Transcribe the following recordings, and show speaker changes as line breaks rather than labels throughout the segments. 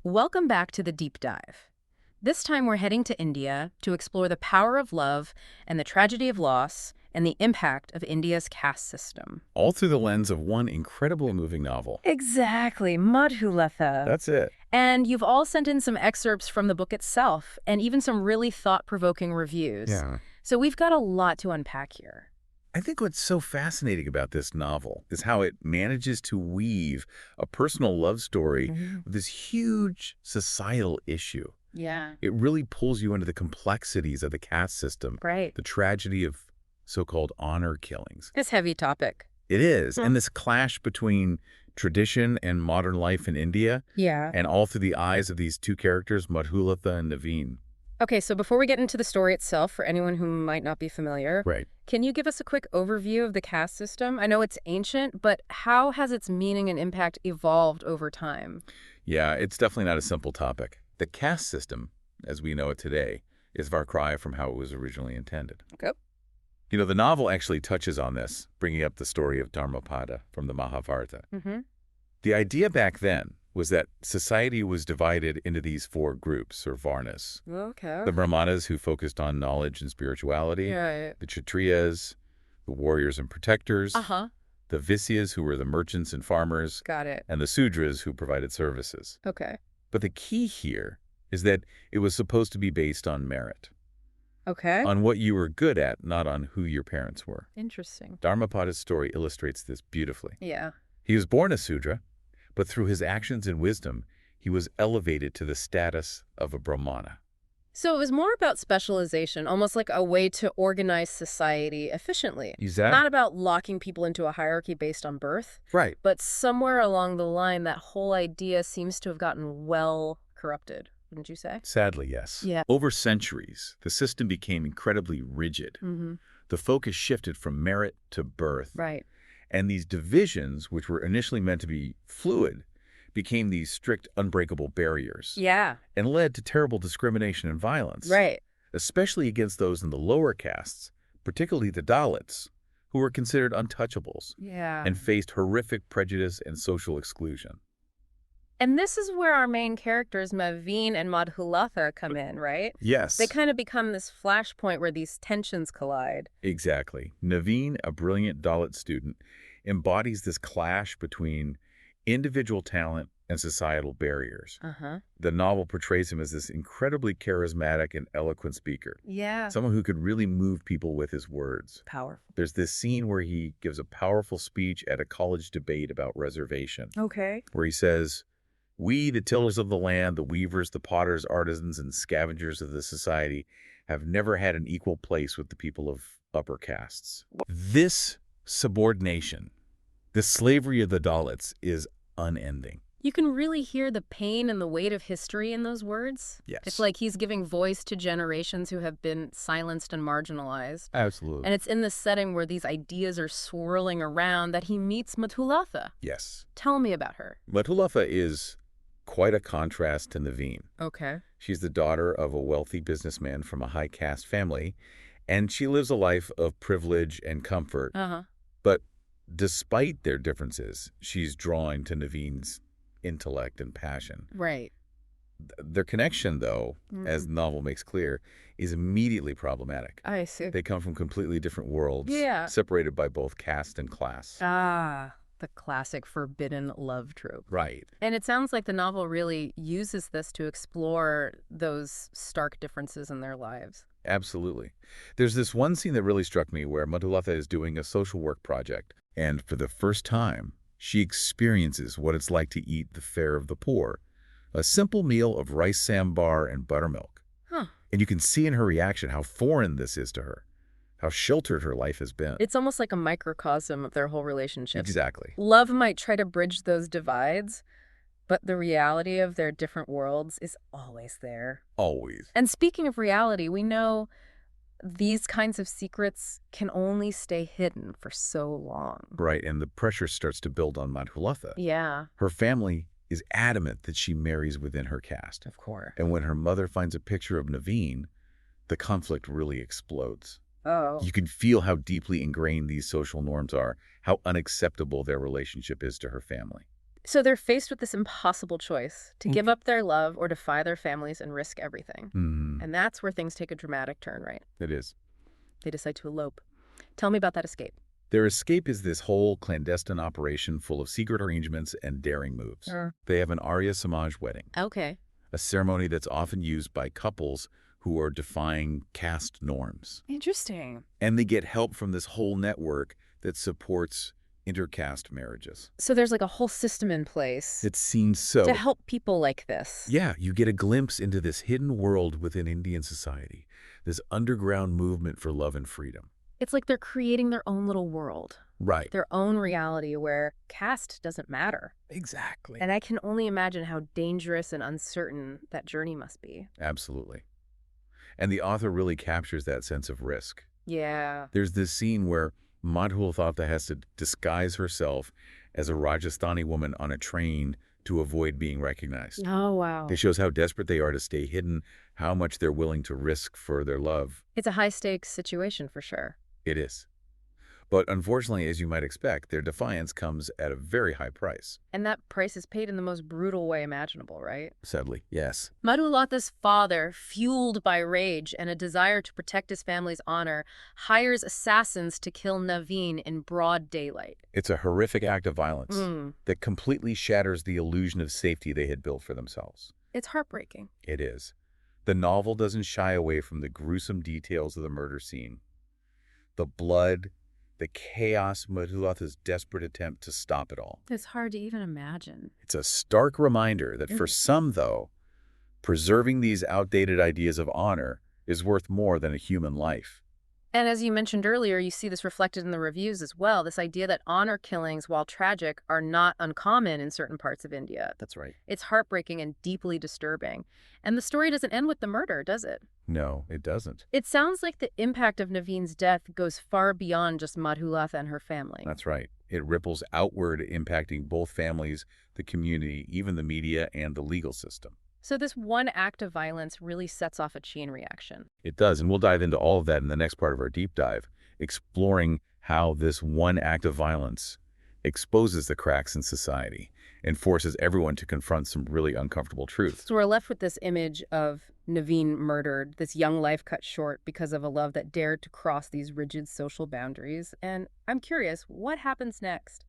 Welcome back to the deep dive. This time we're heading to India to explore the power of love and the tragedy of loss and the impact of India's caste system.
All through the lens of one incredibly moving novel.
Exactly, Madhulatha.
That's it.
And you've all sent in some excerpts from the book itself and even some really thought-provoking reviews.
Yeah.
So we've got a lot to unpack here.
I think what's so fascinating about this novel is how it manages to weave a personal love story with this huge societal issue.
Yeah.
It really pulls you into the complexities of the caste system,
Right.
the tragedy of so-called honor killings.
It's a heavy topic.
It is.
Hmm.
And this clash between tradition and modern life in India,
Yeah.
and all through the eyes of these two characters, Madhulatha and Naveen.
Okay, so before we get into the story itself, for anyone who might not be familiar,
Right.
can you give us a quick overview of the caste system? I know it's ancient, but how has its meaning and impact evolved over time?
Yeah, it's definitely not a simple topic. The caste system, as we know it today, is a far cry from how it was originally intended.
Okay.
You know, the novel actually touches on this, bringing up the story of Dharmapada from the Mahabharata.
Mm-hmm.
The idea back then was that society was divided into these four groups, or varnas.
Okay.
The Brahmanas, who focused on knowledge and spirituality.
Yeah.
The Kshatriyas, the warriors and protectors.
Uh-huh.
The Vaisyas, who were the merchants and farmers.
Got it.
And the Sudras, who provided services.
Okay.
But the key here is that it was supposed to be based on merit,
Okay.
on what you were good at, not on who your parents were.
Interesting.
Dharmapada's story illustrates this beautifully.
Yeah.
He was born a Sudra, but through his actions and wisdom, he was elevated to the status of a Brahmana.
So it was more about specialization, almost like a way to organize society efficiently.
Is that?
Not about locking people into a hierarchy based on birth,
Right.
but somewhere along the line, that whole idea seems to have gotten well corrupted, wouldn't you say?
Sadly, yes.
Yeah.
Over centuries, the system became incredibly rigid.
Mm-hmm.
The focus shifted from merit to birth.
Right.
And these divisions, which were initially meant to be fluid, became these strict, unbreakable barriers.
Yeah.
And led to terrible discrimination and violence.
Right.
Especially against those in the lower castes, particularly the Dalits, who were considered untouchables
Yeah.
and faced horrific prejudice and social exclusion.
And this is where our main characters, Naveen and Madhulatha, come in, right?
Yes.
They kind of become this flashpoint where these tensions collide.
Exactly. Naveen, a brilliant Dalit student, embodies this clash between individual talent and societal barriers.
Uh-huh.
The novel portrays him as this incredibly charismatic and eloquent speaker,
Yeah.
someone who could really move people with his words.
Powerful.
There's this scene where he gives a powerful speech at a college debate about reservation,
Okay.
where he says, "We, the tillers of the land, the weavers, the potters, artisans, and scavengers of the society, have never had an equal place with the people of upper castes." This subordination, the slavery of the Dalits, is unending.
You can really hear the pain and the weight of history in those words.
Yes.
It's like he's giving voice to generations who have been silenced and marginalized.
Absolutely.
And it's in this setting where these ideas are swirling around that he meets Madhulatha.
Yes.
Tell me about her.
Madhulatha is quite a contrast to Naveen.
Okay.
She's the daughter of a wealthy businessman from a high caste family, and she lives a life of privilege and comfort.
Uh-huh.
But despite their differences, she's drawn to Naveen's intellect and passion.
Right.
Their connection, though, as the novel makes clear, is immediately problematic.
I see.
They come from completely different worlds,
Yeah.
separated by both caste and class.
Ah, the classic forbidden love trope.
Right.
And it sounds like the novel really uses this to explore those stark differences in their lives.
Absolutely. There's this one scene that really struck me where Madhulatha is doing a social work project, and for the first time, she experiences what it's like to eat the fare of the poor, a simple meal of rice sambar and buttermilk.
Huh.
And you can see in her reaction how foreign this is to her, how sheltered her life has been.
It's almost like a microcosm of their whole relationship.
Exactly.
Love might try to bridge those divides, but the reality of their different worlds is always there.
Always.
And speaking of reality, we know these kinds of secrets can only stay hidden for so long.
Right, and the pressure starts to build on Madhulatha.
Yeah,
Her family is adamant that she marries within her caste.
of course.
And when her mother finds a picture of Naveen, the conflict really explodes.
Oh.
You can feel how deeply ingrained these social norms are, how unacceptable their relationship is to her family.
So they're faced with this impossible choice to give up their love or defy their families and risk everything.
Mm,
And that's where things take a dramatic turn, right?
it is.
They decide to elope. Tell me about that escape.
Their escape is this whole clandestine operation full of secret arrangements and daring moves. They have an Arya Samaj wedding,
Okay.
a ceremony that's often used by couples who are defying caste norms.
Interesting.
And they get help from this whole network that supports intercaste marriages.
So there's like a whole system in place
It seems so.
to help people like this.
Yeah, you get a glimpse into this hidden world within Indian society, this underground movement for love and freedom.
It's like they're creating their own little world,
Right.
their own reality where caste doesn't matter.
Exactly.
And I can only imagine how dangerous and uncertain that journey must be.
Absolutely. And the author really captures that sense of risk.
Yeah.
There's this scene where Madhulatha has to disguise herself as a Rajasthani woman on a train to avoid being recognized.
Oh, wow.
It shows how desperate they are to stay hidden, how much they're willing to risk for their love.
It's a high-stakes situation for sure.
It is. But unfortunately, as you might expect, their defiance comes at a very high price.
And that price is paid in the most brutal way imaginable, right?
Sadly, yes.
Madhulatha's father, fueled by rage and a desire to protect his family's honor, hires assassins to kill Naveen in broad daylight.
It's a horrific act of violence that completely shatters the illusion of safety they had built for themselves.
It's heartbreaking.
It is. The novel doesn't shy away from the gruesome details of the murder scene. The blood, the chaos, Madhulatha's desperate attempt to stop it all.
It's hard to even imagine.
It's a stark reminder that for some, though, preserving these outdated ideas of honor is worth more than a human life.
And as you mentioned earlier, you see this reflected in the reviews as well, this idea that honor killings, while tragic, are not uncommon in certain parts of India.
That's right.
It's heartbreaking and deeply disturbing. And the story doesn't end with the murder, does it?
No, it doesn't.
It sounds like the impact of Naveen's death goes far beyond just Madhulatha and her family.
That's right. It ripples outward, impacting both families, the community, even the media, and the legal system.
So this one act of violence really sets off a chain reaction.
It does, and we'll dive into all of that in the next part of our deep dive, exploring how this one act of violence exposes the cracks in society and forces everyone to confront some really uncomfortable truths.
So we're left with this image of Naveen murdered, this young life cut short because of a love that dared to cross these rigid social boundaries. And I'm curious, what happens next?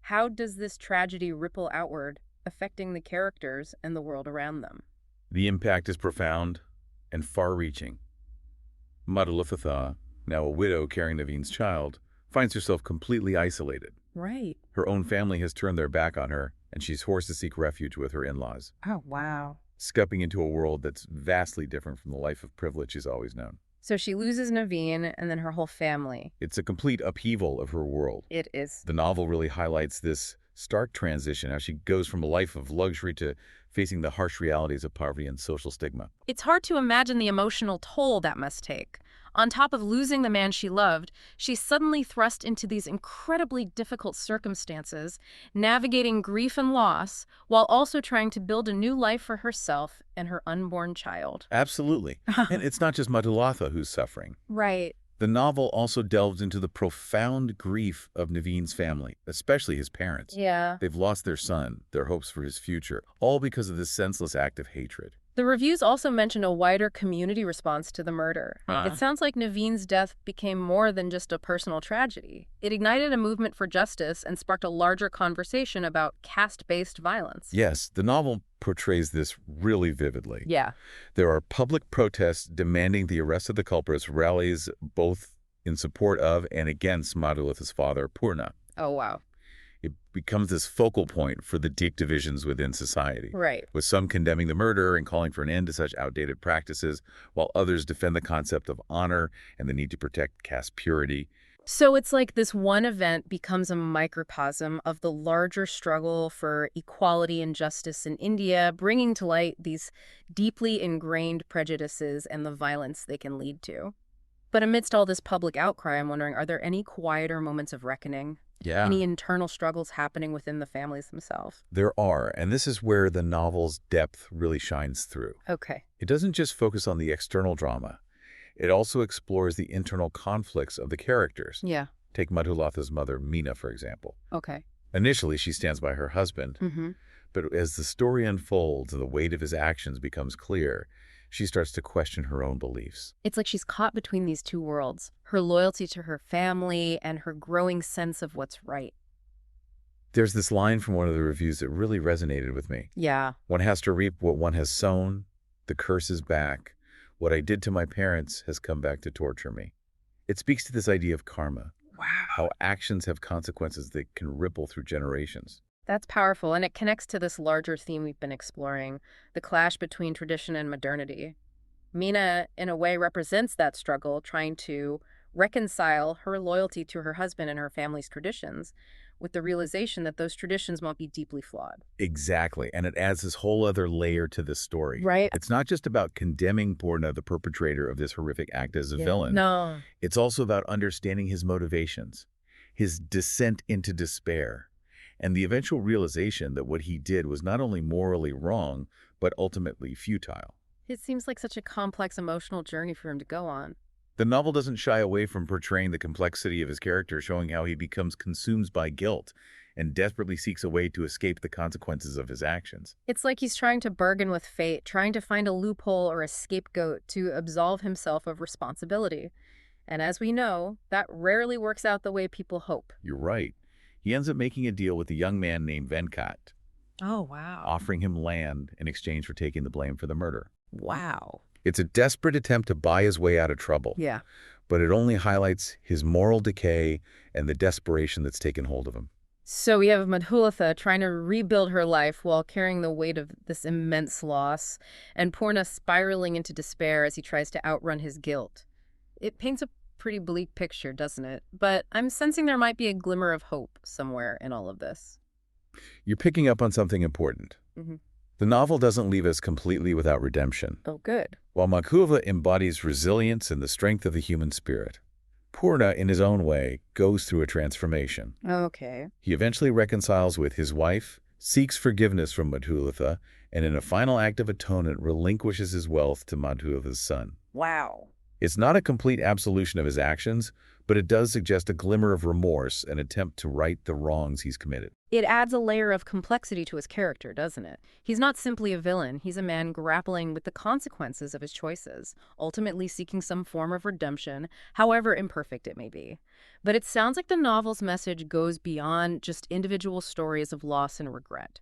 How does this tragedy ripple outward, affecting the characters and the world around them?
The impact is profound and far-reaching. Madhulatha, now a widow carrying Naveen's child, finds herself completely isolated.
Right.
Her own family has turned their back on her, and she's forced to seek refuge with her in-laws,
Oh, wow.
scupping into a world that's vastly different from the life of privilege she's always known.
So she loses Naveen and then her whole family.
It's a complete upheaval of her world.
It is.
The novel really highlights this stark transition, how she goes from a life of luxury to facing the harsh realities of poverty and social stigma.
It's hard to imagine the emotional toll that must take. On top of losing the man she loved, she's suddenly thrust into these incredibly difficult circumstances, navigating grief and loss, while also trying to build a new life for herself and her unborn child.
Absolutely. And it's not just Madhulatha who's suffering.
Right.
The novel also delves into the profound grief of Naveen's family, especially his parents.
Yeah.
They've lost their son, their hopes for his future, all because of this senseless act of hatred.
The reviews also mention a wider community response to the murder.
Uh-huh.
It sounds like Naveen's death became more than just a personal tragedy. It ignited a movement for justice and sparked a larger conversation about caste-based violence.
Yes, the novel portrays this really vividly.
Yeah.
There are public protests demanding the arrest of the culprits, rallies both in support of and against Madhulatha's father, Purna.
Oh, wow.
It becomes this focal point for the deep divisions within society,
Right.
with some condemning the murder and calling for an end to such outdated practices, while others defend the concept of honor and the need to protect caste purity.
So it's like this one event becomes a microcosm of the larger struggle for equality and justice in India, bringing to light these deeply ingrained prejudices and the violence they can lead to. But amidst all this public outcry, I'm wondering, are there any quieter moments of reckoning?
Yeah,
Any internal struggles happening within the families themselves?
there are, and this is where the novel's depth really shines through.
Okay.
It doesn't just focus on the external drama. It also explores the internal conflicts of the characters.
Yeah.
Take Madhulatha's mother, Meena, for example.
Okay.
Initially, she stands by her husband,
Hmm.
but as the story unfolds and the weight of his actions becomes clear, she starts to question her own beliefs.
It's like she's caught between these two worlds, her loyalty to her family and her growing sense of what's right.
There's this line from one of the reviews that really resonated with me.
Yeah.
One has to reap what one has sown. The curse is back. What I did to my parents has come back to torture me. It speaks to this idea of karma,
Wow.
how actions have consequences that can ripple through generations.
That's powerful, and it connects to this larger theme we've been exploring, the clash between tradition and modernity. Mina, in a way, represents that struggle, trying to reconcile her loyalty to her husband and her family's traditions with the realization that those traditions might be deeply flawed.
Exactly, and it adds this whole other layer to this story.
Right?
It's not just about condemning Purna, the perpetrator of this horrific act, as a
Yeah.
villain.
No.
It's also about understanding his motivations, his descent into despair, and the eventual realization that what he did was not only morally wrong, but ultimately futile.
It seems like such a complex emotional journey for him to go on.
The novel doesn't shy away from portraying the complexity of his character, showing how he becomes consumed by guilt and desperately seeks a way to escape the consequences of his actions.
It's like he's trying to bargain with fate, trying to find a loophole or a scapegoat to absolve himself of responsibility. And as we know, that rarely works out the way people hope.
You're right. He ends up making a deal with a young man named Venkat,
Oh, wow.
offering him land in exchange for taking the blame for the murder.
Wow.
It's a desperate attempt to buy his way out of trouble,
Yeah.
but it only highlights his moral decay and the desperation that's taken hold of him.
So we have Madhulatha trying to rebuild her life while carrying the weight of this immense loss, and Purna spiraling into despair as he tries to outrun his guilt. It paints a pretty bleak picture, doesn't it? But I'm sensing there might be a glimmer of hope somewhere in all of this.
You're picking up on something important.
Hmm.
The novel doesn't leave us completely without redemption.
Oh, good.
While Makuva embodies resilience and the strength of the human spirit, Purna, in his own way, goes through a transformation.
Okay.
He eventually reconciles with his wife, seeks forgiveness from Madhulatha, and in a final act of atonement relinquishes his wealth to Madhulatha's son.
Wow.
It's not a complete absolution of his actions, but it does suggest a glimmer of remorse, an attempt to right the wrongs he's committed.
It adds a layer of complexity to his character, doesn't it? He's not simply a villain. He's a man grappling with the consequences of his choices, ultimately seeking some form of redemption, however imperfect it may be. But it sounds like the novel's message goes beyond just individual stories of loss and regret.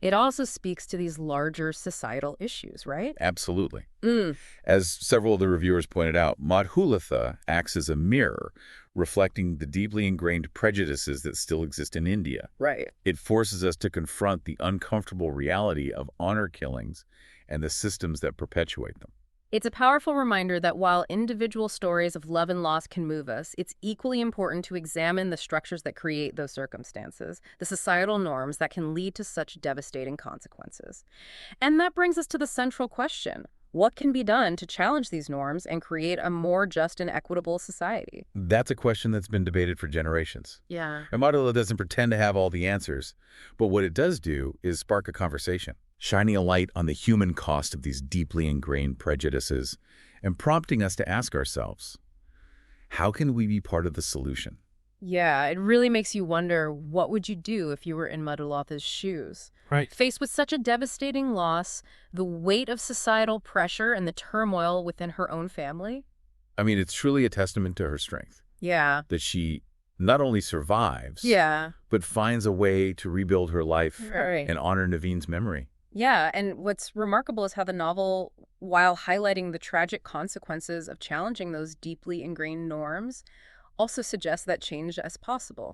It also speaks to these larger societal issues, right?
Absolutely.
Mm.
As several of the reviewers pointed out, Madhulatha acts as a mirror, reflecting the deeply ingrained prejudices that still exist in India.
Right.
It forces us to confront the uncomfortable reality of honor killings and the systems that perpetuate them.
It's a powerful reminder that while individual stories of love and loss can move us, it's equally important to examine the structures that create those circumstances, the societal norms that can lead to such devastating consequences. And that brings us to the central question. What can be done to challenge these norms and create a more just and equitable society?
That's a question that's been debated for generations.
Yeah.
And Madhula doesn't pretend to have all the answers, but what it does do is spark a conversation, shining a light on the human cost of these deeply ingrained prejudices and prompting us to ask ourselves, how can we be part of the solution?
Yeah, it really makes you wonder, what would you do if you were in Madhulatha's shoes?
Right.
Faced with such a devastating loss, the weight of societal pressure and the turmoil within her own family?
I mean, it's truly a testament to her strength
Yeah.
that she not only survives,
Yeah.
but finds a way to rebuild her life
Right.
and honor Naveen's memory.
Yeah, and what's remarkable is how the novel, while highlighting the tragic consequences of challenging those deeply ingrained norms, also suggests that change is possible.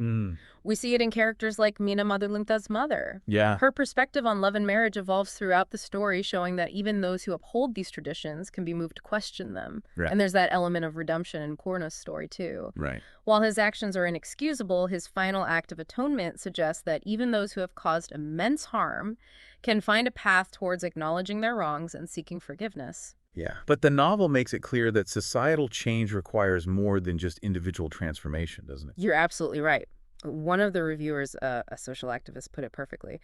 We see it in characters like Meena Madhulatha's mother.
Yeah.
Her perspective on love and marriage evolves throughout the story, showing that even those who uphold these traditions can be moved to question them.
Right.
And there's that element of redemption in Purna's story, too.
Right.
While his actions are inexcusable, his final act of atonement suggests that even those who have caused immense harm can find a path towards acknowledging their wrongs and seeking forgiveness.
Yeah. But the novel makes it clear that societal change requires more than just individual transformation, doesn't it?
You're absolutely right. One of the reviewers, a social activist, put it perfectly.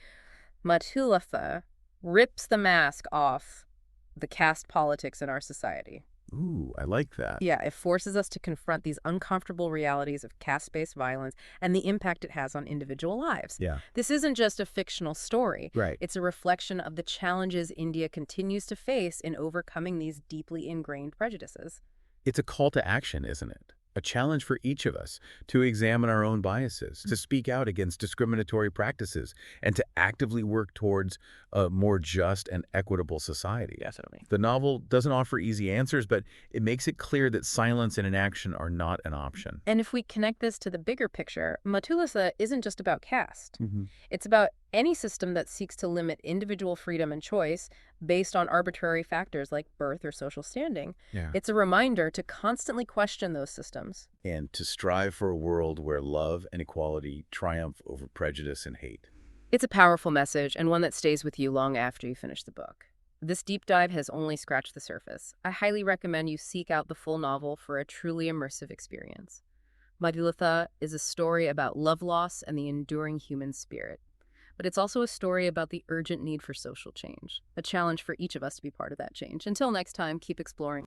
Madhulatha rips the mask off the caste politics in our society.
Ooh, I like that.
Yeah, it forces us to confront these uncomfortable realities of caste-based violence and the impact it has on individual lives.
Yeah.
This isn't just a fictional story.
Right.
It's a reflection of the challenges India continues to face in overcoming these deeply ingrained prejudices.
It's a call to action, isn't it? A challenge for each of us to examine our own biases, to speak out against discriminatory practices, and to actively work towards a more just and equitable society.
Definitely.
The novel doesn't offer easy answers, but it makes it clear that silence and inaction are not an option.
And if we connect this to the bigger picture, Madhulatha isn't just about caste.
Hmm.
It's about any system that seeks to limit individual freedom and choice based on arbitrary factors like birth or social standing.
Yeah.
It's a reminder to constantly question those systems.
And to strive for a world where love and equality triumph over prejudice and hate.
It's a powerful message and one that stays with you long after you finish the book. This deep dive has only scratched the surface. I highly recommend you seek out the full novel for a truly immersive experience. Madhulatha is a story about love loss and the enduring human spirit. But it's also a story about the urgent need for social change, a challenge for each of us to be part of that change. Until next time, keep exploring.